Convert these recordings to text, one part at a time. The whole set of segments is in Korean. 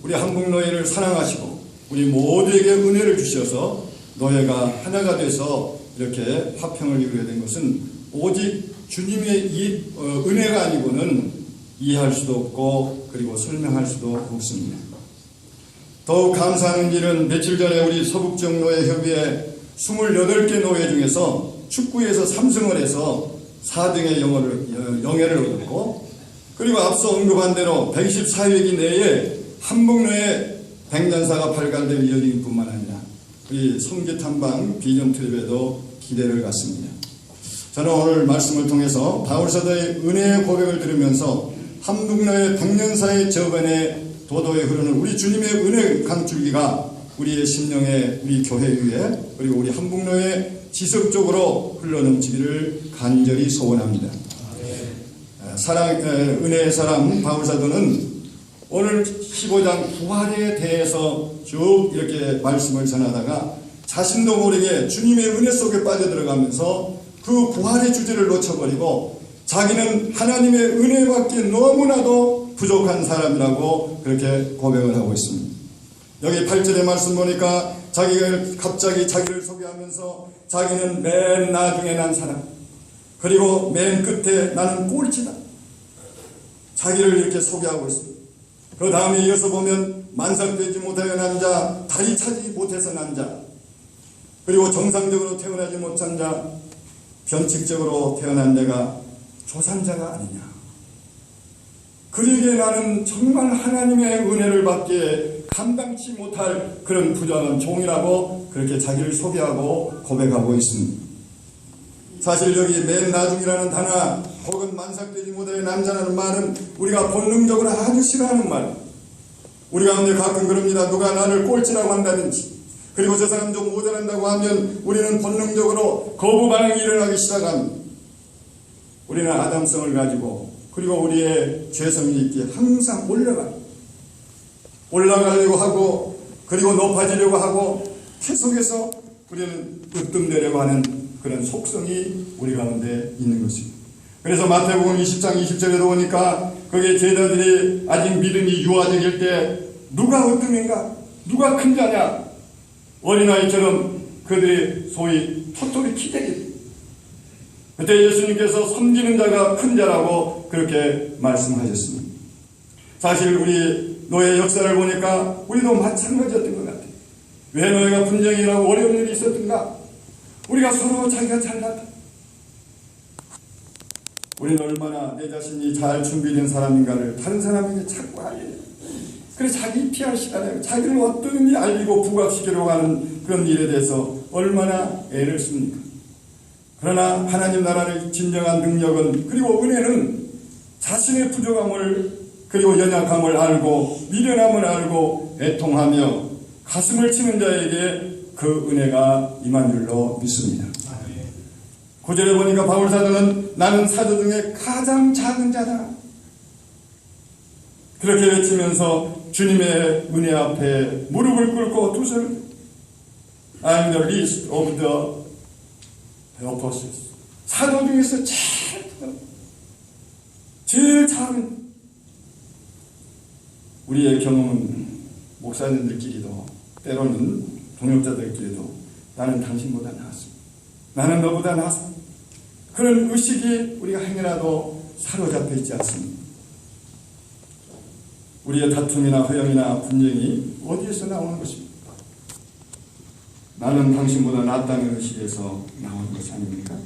우리 한국노예를 사랑하시고 우리 모두에게 은혜를 주셔서 노예가 하나가 돼서 이렇게 화평을 이루게 된 것은 오직 주님의 이 은혜가 아니고는 이해할 수도 없고 그리고 설명할 수도 없습니다. 더욱 감사하는 일은 며칠 전에 우리 서북지역노예협의회 28개 노예 중에서 축구에서 3승을 해서 4등의 영예를 얻었고, 그리고 앞서 언급한 대로 124회기 내에 한북노예 백년사가 발간될 예정일 뿐만 아니라 우리 성기탐방 비전 트립에도 기대를 갖습니다. 저는 오늘 말씀을 통해서 바울사도의 은혜의 고백을 들으면서 한북노예 백년사의 저변에 도도에 흐르는 우리 주님의 은혜 강줄기가 우리의 심령에, 우리 교회 위에, 그리고 우리 한북노에 지속적으로 흘러넘치기를 간절히 소원합니다. 은혜의 사람 바울사도는 오늘 15장 부활에 대해서 쭉 이렇게 말씀을 전하다가 자신도 모르게 주님의 은혜 속에 빠져들어가면서 그 부활의 주제를 놓쳐버리고 자기는 하나님의 은혜밖에 너무나도 부족한 사람이라고 그렇게 고백을 하고 있습니다. 여기 8절의 말씀 보니까 자기가 갑자기 자기를 소개하면서 자기는 맨 나중에 난 사람, 그리고 맨 끝에 나는 꼴찌다, 자기를 이렇게 소개하고 있습니다. 그 다음에 이어서 보면 만삭되지 못하여 난 자, 다리 차지 못해서 난 자, 그리고 정상적으로 태어나지 못한 자, 변칙적으로 태어난 내가 조산자가 아니냐, 그러기에 나는 정말 하나님의 은혜를 받기에 감당치 못할 그런 부정한 종이라고 그렇게 자기를 소개하고 고백하고 있습니다. 사실 여기 맨 나중이라는 단어 혹은 만삭되지 못하여 남자라는 말은 우리가 본능적으로 아주 싫어하는 말. 우리 가운데 가끔 그럽니다. 누가 나를 꼴찌라고 한다든지, 그리고 저 사람 좀 모자란다고 하면 우리는 본능적으로 거부 반응이 일어나기 시작합니다. 우리는 아담성을 가지고, 그리고 우리의 죄성이 있기에 항상 올라가려고 하고, 그리고 높아지려고 하고, 계속해서 우리는 으뜸되려고 하는 그런 속성이 우리 가운데 있는 것입니다. 그래서 마태복음 20장 20절에도 보니까 거기에 제자들이 아직 믿음이 유아적일 때 누가 으뜸인가? 누가 큰 자냐? 어린아이처럼 그들이 소위 토토리 키대기. 그때 예수님께서 섬기는 자가 큰 자라고 그렇게 말씀하셨습니다. 사실 우리 노예 역사를 보니까 우리도 마찬가지였던 것 같아요. 왜 노예가 분쟁이라고 어려운 일이 있었던가? 우리가 서로 자기가 잘났다. 우리는 얼마나 내 자신이 잘 준비된 사람인가를 다른 사람에게 자꾸 알려요. 그래서 자기 PR 시간에 자기를 어떤지 알리고 부각시키려고 하는 그런 일에 대해서 얼마나 애를 씁니까? 그러나 하나님 나라의 진정한 능력은, 그리고 은혜는 자신의 부족함을, 그리고 연약함을 알고 미련함을 알고 애통하며 가슴을 치는 자에게 그 은혜가 임한 줄로 믿습니다. 9절에 보니까 바울사도는 나는 사도 중에 가장 작은 자다, 그렇게 외치면서 주님의 은혜 앞에 무릎을 꿇고 두 손을 I'm the least of the apostles. 사도 중에서 제일 작은. 우리의 경험은 목사님들끼리도 때로는 동역자들끼리도 나는 당신보다 나았습니다, 나는 너보다 나았습니다, 그런 의식이 우리가 행여라도 사로잡혀 있지 않습니다. 우리의 다툼이나 허영이나 분쟁이 어디에서 나오는 것입니까? 나는 당신보다 낫다는 의식에서 나오는 것이 아닙니까?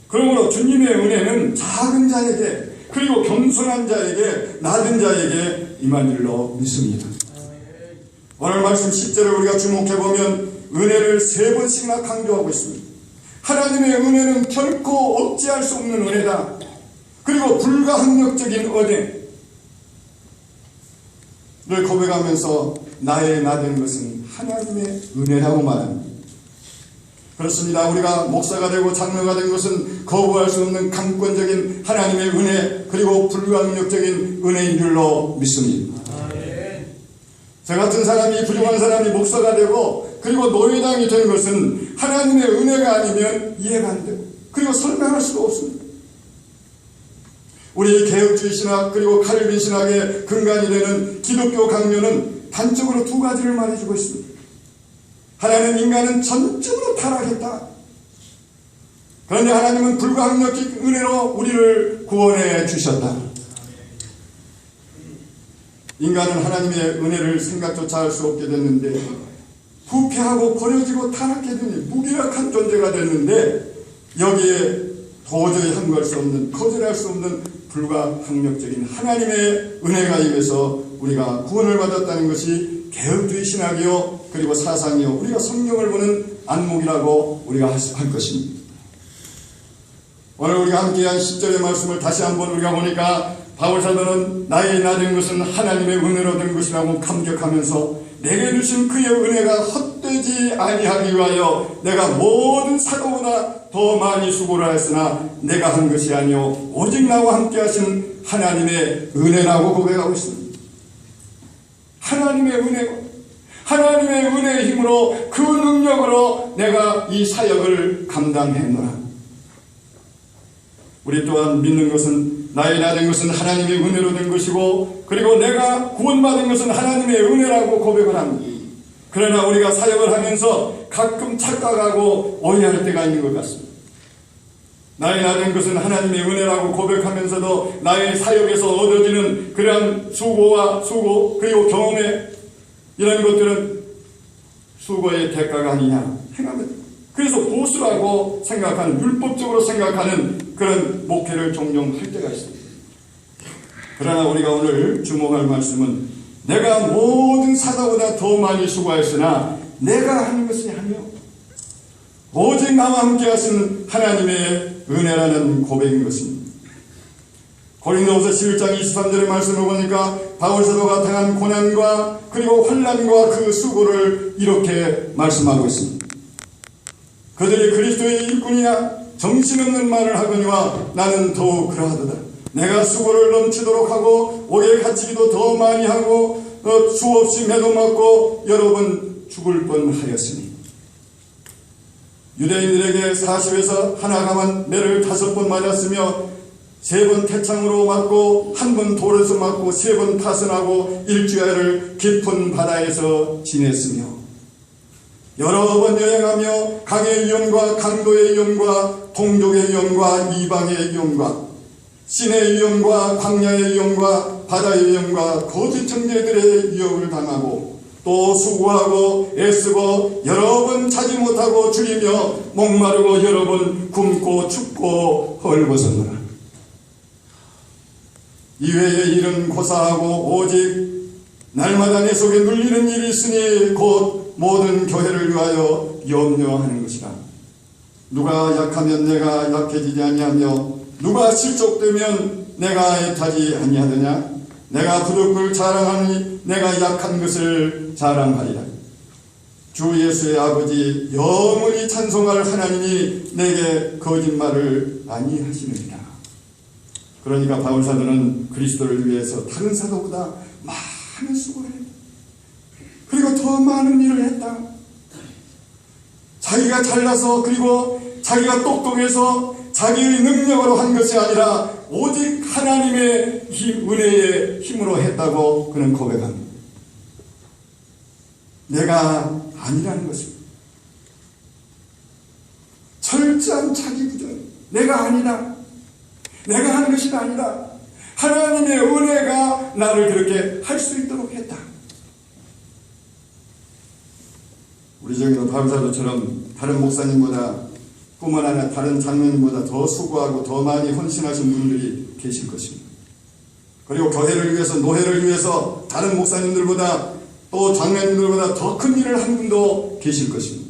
그러므로 주님의 은혜는 작은 자에게, 그리고 겸손한 자에게, 낮은 자에게 임한 줄로 믿습니다. 오늘 말씀 10절을 우리가 주목해보면 은혜를 3번씩이나 강조하고 있습니다. 하나님의 은혜는 결코 억제할 수 없는 은혜다, 그리고 불가항력적인 은혜를 고백하면서 나의 나된 것은 하나님의 은혜라고 말합니다. 그렇습니다. 우리가 목사가 되고 장로가 된 것은 거부할 수 없는 강권적인 하나님의 은혜, 그리고 불가항력적인 은혜인 줄로 믿습니다. 저 같은 사람이, 부족한 사람이 목사가 되고 그리고 노예장이 된 것은 하나님의 은혜가 아니면 이해가 안 되고, 그리고 설명할 수가 없습니다. 우리 개혁주의 신학 그리고 칼빈 신학의 근간이 되는 기독교 강론은 단적으로 두 가지를 말해주고 있습니다. 하나는 인간은 전적으로 타락했다. 그런데 하나님은 불가항력적 은혜로 우리를 구원해 주셨다. 인간은 하나님의 은혜를 생각조차 할 수 없게 됐는데 부패하고 버려지고 타락해 되니 무기력한 존재가 됐는데 여기에 도저히 한거할 수 없는, 거절할 수 없는 불가항력적인 하나님의 은혜가 임해서 우리가 구원을 받았다는 것이 개혁주의 신학이요 그리고 사상이요 우리가 성경을 보는 안목이라고 우리가 할 것입니다. 오늘 우리가 함께한 10절의 말씀을 다시 한번 우리가 보니까 바울사도는 나의 나된 것은 하나님의 은혜로 된 것이라고 감격하면서 내게 주신 그의 은혜가 헛되지 아니하기 위하여 내가 모든 사도보다 더 많이 수고를 하였으나 내가 한 것이 아니요 오직 나와 함께 하신 하나님의 은혜라고 고백하고 있습니다. 하나님의 은혜고 하나님의 은혜의 힘으로 그 능력으로 내가 이 사역을 감당했노라. 우리 또한 믿는 것은 나의 나된 것은 하나님의 은혜로 된 것이고 그리고 내가 구원받은 것은 하나님의 은혜라고 고백을 합니다. 그러나 우리가 사역을 하면서 가끔 착각하고 오해할 때가 있는 것 같습니다. 나의 나된 것은 하나님의 은혜라고 고백하면서도 나의 사역에서 얻어지는 그러한 수고 그리고 경험에 이런 것들은 수고의 대가가 아니냐 생각합니다. 그래서 보수라고 생각하는, 율법적으로 생각하는 그런 목회를 종종 할 때가 있습니다. 그러나 우리가 오늘 주목할 말씀은 내가 모든 사도보다 더 많이 수고하였으나 내가 하는 것이 아니요 오직 나와 함께 하시는 하나님의 은혜라는 고백인 것입니다. 고린도후서 11장 23절의 말씀을 보니까 바울사도가 당한 고난과 그리고 환난과 그 수고를 이렇게 말씀하고 있습니다. 그들이 그리스도의 일꾼이냐 정신없는 말을 하거니와 나는 더욱 그러하도다. 내가 수고를 넘치도록 하고 옥에 갇히기도 더 많이 하고 수없이 매도 맞고 여러 번 죽을 뻔하였으니 유대인들에게 40에서 하나가만 매를 5번 맞았으며 3번 태창으로 맞고 1번 돌에서 맞고 3번 파선하고 일주일을 깊은 바다에서 지냈으며 여러 번 여행하며 강의 위험과 강도의 위험과 동족의 위험과 이방의 위험과 신의 위험과 광야의 위험과 바다의 위험과 거짓 형제들의 위협을 당하고 또 수고하고 애쓰고 여러 번 자지 못하고 줄이며 목마르고 여러 번 굶고 춥고 헐벗었노라. 이외의 일은 고사하고 오직 날마다 내 속에 눌리는 일이 있으니 곧 모든 교회를 위하여 염려하는 것이라. 누가 약하면 내가 약해지지 아니하며 누가 실족되면 내가 애타지 아니하느냐. 내가 부득불 자랑하니 내가 약한 것을 자랑하리라. 주 예수의 아버지 영원히 찬송할 하나님이 내게 거짓말을 아니하시느니라. 그러니까 바울사도는 그리스도를 위해서 다른 사도보다 많은 수고를 했다. 그리고 더 많은 일을 했다. 자기가 잘나서 그리고 자기가 똑똑해서 자기의 능력으로 한 것이 아니라 오직 하나님의 은혜의 힘으로 했다고 그는 고백합니다. 내가 아니라는 것입니다. 철저한 자기 부정. 내가 아니라. 내가 하는 것이 아니라 하나님의 은혜가 나를 그렇게 할 수 있도록 했다. 우리 중에도 바울사도처럼 다른 목사님보다 뿐만 아니라 다른 장로님보다 더 수고하고 더 많이 헌신하신 분들이 계실 것입니다. 그리고 교회를 위해서, 노회를 위해서 다른 목사님들보다 또 장로님들보다 더 큰 일을 한 분도 계실 것입니다.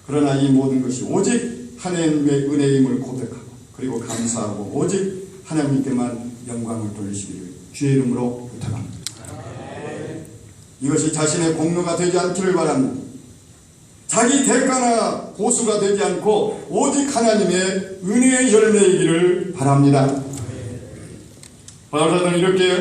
그러나 이 모든 것이 오직 하나님의 은혜임을 고백하고 그리고 감사하고 오직 하나님께만 영광을 돌리시기를 주의 이름으로 부탁합니다. 이것이 자신의 공로가 되지 않기를 바랍니다. 자기 대가나 보수가 되지 않고 오직 하나님의 은혜의 열매이기를 바랍니다. 바울사도는 이렇게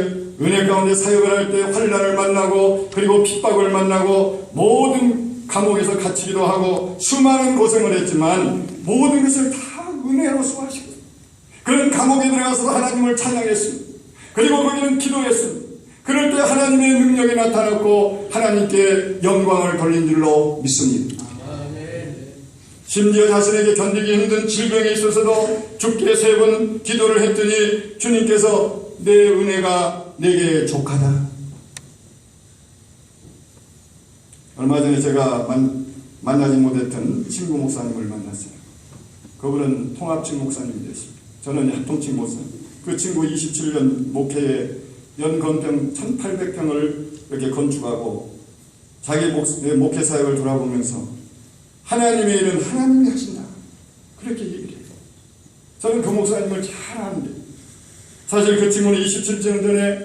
은혜 가운데 사역을 할 때 환난을 만나고 그리고 핍박을 만나고 모든 감옥에서 갇히기도 하고 수많은 고생을 했지만 모든 것을 다 은혜로 소화하시고 그는 감옥에 들어가서 하나님을 찬양했습니다. 그리고 거기는 기도했습니다. 그럴 때 하나님의 능력이 나타났고 하나님께 영광을 돌린 줄로 믿습니다. 심지어 자신에게 견디기 힘든 질병에 있어서도 주께 3번 기도를 했더니 주님께서 내 은혜가 내게 족하다. 얼마 전에 제가 만나지 못했던 친구 목사님을 만났어요. 그분은 통합친 목사님이 됐습니다. 저는 합통친 목사님. 그 친구 27년 목회에 연건평 1800평을 이렇게 건축하고 자기 목회 사역을 돌아보면서 하나님의 일은 하나님이 하신다. 그렇게 얘기를 해요. 저는 그 목사님을 잘 아는데 사실 그 친구는 27년 전에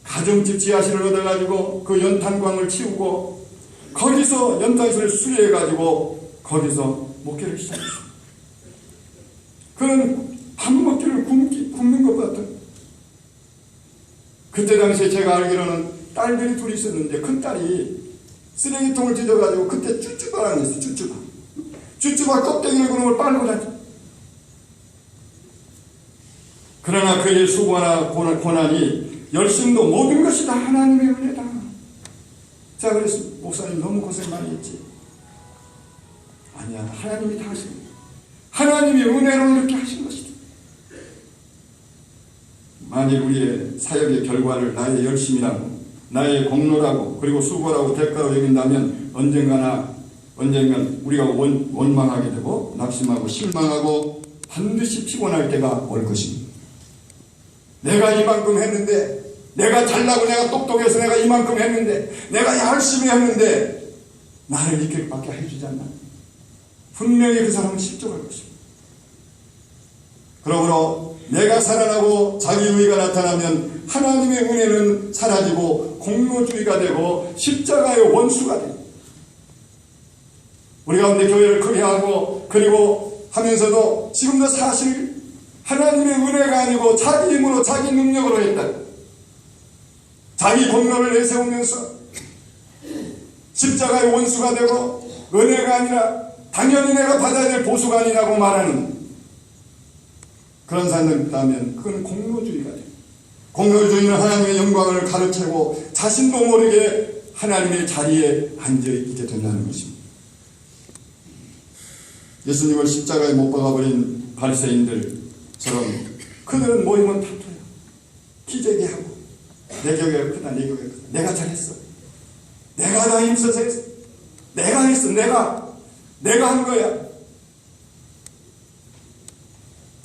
가정집 지하실을 얻어가지고 그 연탄광을 치우고 거기서 연탄소를 수리해가지고 거기서 목회를 시작했어요. 그는 밥 먹기를 굶는 것 같은. 그때 당시에 제가 알기로는 딸들이 둘이 있었는데 큰 딸이 쓰레기통을 뒤져가지고 그때 쭈쭈바라는 게 있어요. 쭈쭈바 껍데기를 그놈을 빨고 다녔. 그러나 그의 수고나 고난이 열심도 모든 것이 다 하나님의 은혜다. 자, 그래서 목사님 너무 고생 많이 했지. 아니야, 하나님이 다 하신 거야. 하나님이 은혜로 이렇게 하신 것이다. 만일 우리의 사역의 결과를 나의 열심이라고, 나의 공로라고, 그리고 수고라고 대가로 여긴다면 언젠간 우리가 원망하게 되고 낙심하고 실망하고 반드시 피곤할 때가 올 것입니다. 내가 이만큼 했는데, 내가 잘나고 내가 똑똑해서 내가 이만큼 했는데, 내가 열심히 했는데 나를 이렇게밖에 해주지 않나. 분명히 그 사람은 실족할 것입니다. 그러므로 내가 살아나고 자기의의가 나타나면 하나님의 은혜는 사라지고 공로주의가 되고 십자가의 원수가 됩니다. 우리 가운데 교회를 크게 하고 그리고 하면서도 지금도 사실 하나님의 은혜가 아니고 자기 힘으로 자기 능력으로 했다. 자기 공로를 내세우면서 십자가의 원수가 되고 은혜가 아니라 당연히 내가 받아야 될 보수가 아니라고 말하는 그런 사람들 있다면 그건 공로주의가 돼요. 공로주의는 하나님의 영광을 가로채고 자신도 모르게 하나님의 자리에 앉아있게 된다는 것입니다. 예수님을 십자가에 못 박아버린 바리새인들처럼 그들은 모이면 다투어요. 기재기하고 내 교회가 크다, 내 교회가 크다, 내가 잘했어, 내가 다 힘써서 했어, 내가 했어, 내가 한 거야.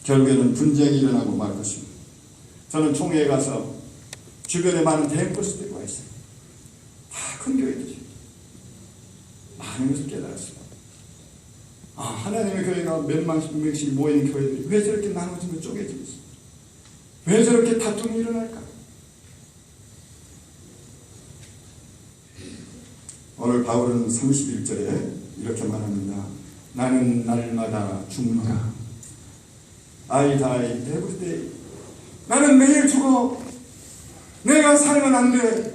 결국에는 분쟁이 일어나고 말 것입니다. 저는 총회에 가서 주변에 많은 대형버스들이 와 있어요. 다 큰 교회들이. 많은 것을 깨달았습니다. 하나님의 교회가 몇만 명씩 모이는 교회들이 왜 저렇게 나눠지고 쪼개지고 있어? 왜 저렇게 다툼이 일어날까? 오늘 바울은 31절에 이렇게 말합니다. 나는 날마다 죽노라. I die every day. 나는 매일 죽어. 내가 살면 안 돼.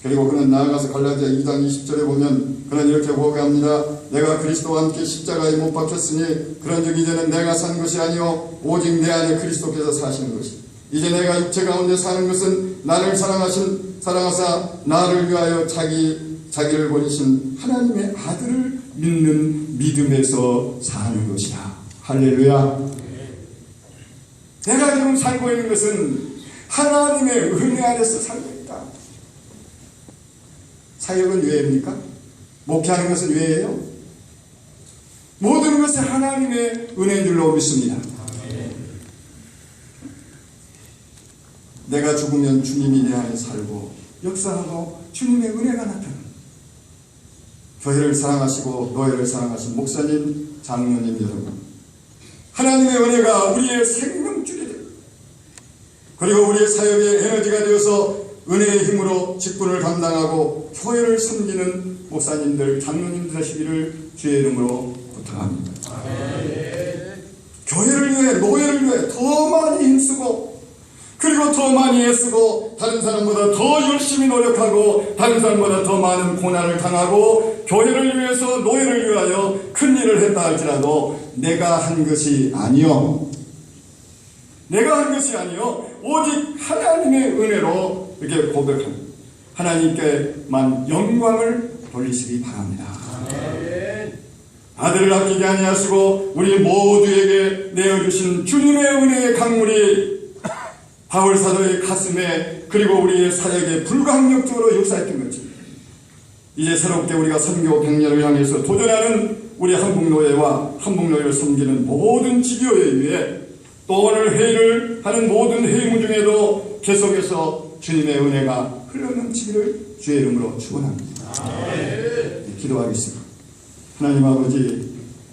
그리고 그는 나아가서 갈라디아 2장 20절에 보면 그는 이렇게 고백합니다. 내가 그리스도와 함께 십자가에 못 박혔으니 그런즉 이제는 내가 산 것이 아니요 오직 내 안에 그리스도께서 사시는 것이. 이제 내가 육체 가운데 사는 것은 나를 사랑하사 나를 위하여 자기를 버리신 하나님의 아들을 믿는 믿음에서 사는 것이다. 할렐루야. 내가 지금 살고 있는 것은 하나님의 은혜 안에서 살고 있다. 사역은 왜입니까? 목회하는 것은 왜예요? 모든 것은 하나님의 은혜인 줄로 믿습니다. 내가 죽으면 주님이 내 안에 살고 역사하고 주님의 은혜가 나타납니다. 교회를 사랑하시고 노예를 사랑하신 목사님, 장로님 여러분, 하나님의 은혜가 우리의 생명줄이 됩니다. 그리고 우리의 사역의 에너지가 되어서 은혜의 힘으로 직분을 감당하고 교회를 섬기는 목사님들, 장로님들 되시기를 주의 이름으로 부탁합니다. 교회를 위해, 노예를 위해 더 많이 힘쓰고 그리고 더 많이 애쓰고 다른 사람보다 더 열심히 노력하고 다른 사람보다 더 많은 고난을 당하고 교회를 위해서 노예를 위하여 큰 일을 했다 할지라도 내가 한 것이 아니요, 내가 한 것이 아니요, 오직 하나님의 은혜로 이렇게 고백합니다. 하나님께만 영광을 돌리시기 바랍니다. 아들을 아끼게 아니하시고 우리 모두에게 내어주신 주님의 은혜의 강물이 바울 사도의 가슴에 그리고 우리의 사역에 불가항력적으로 역사했던 거죠. 이제 새롭게 우리가 선교 100년을 향해서 도전하는 우리 한국노예와 한국노예를 섬기는 모든 지교회 위에 또 오늘 회의를 하는 모든 회의문 중에도 계속해서 주님의 은혜가 흘러넘치기를 주의 이름으로 축원합니다. 기도하겠습니다. 하나님 아버지,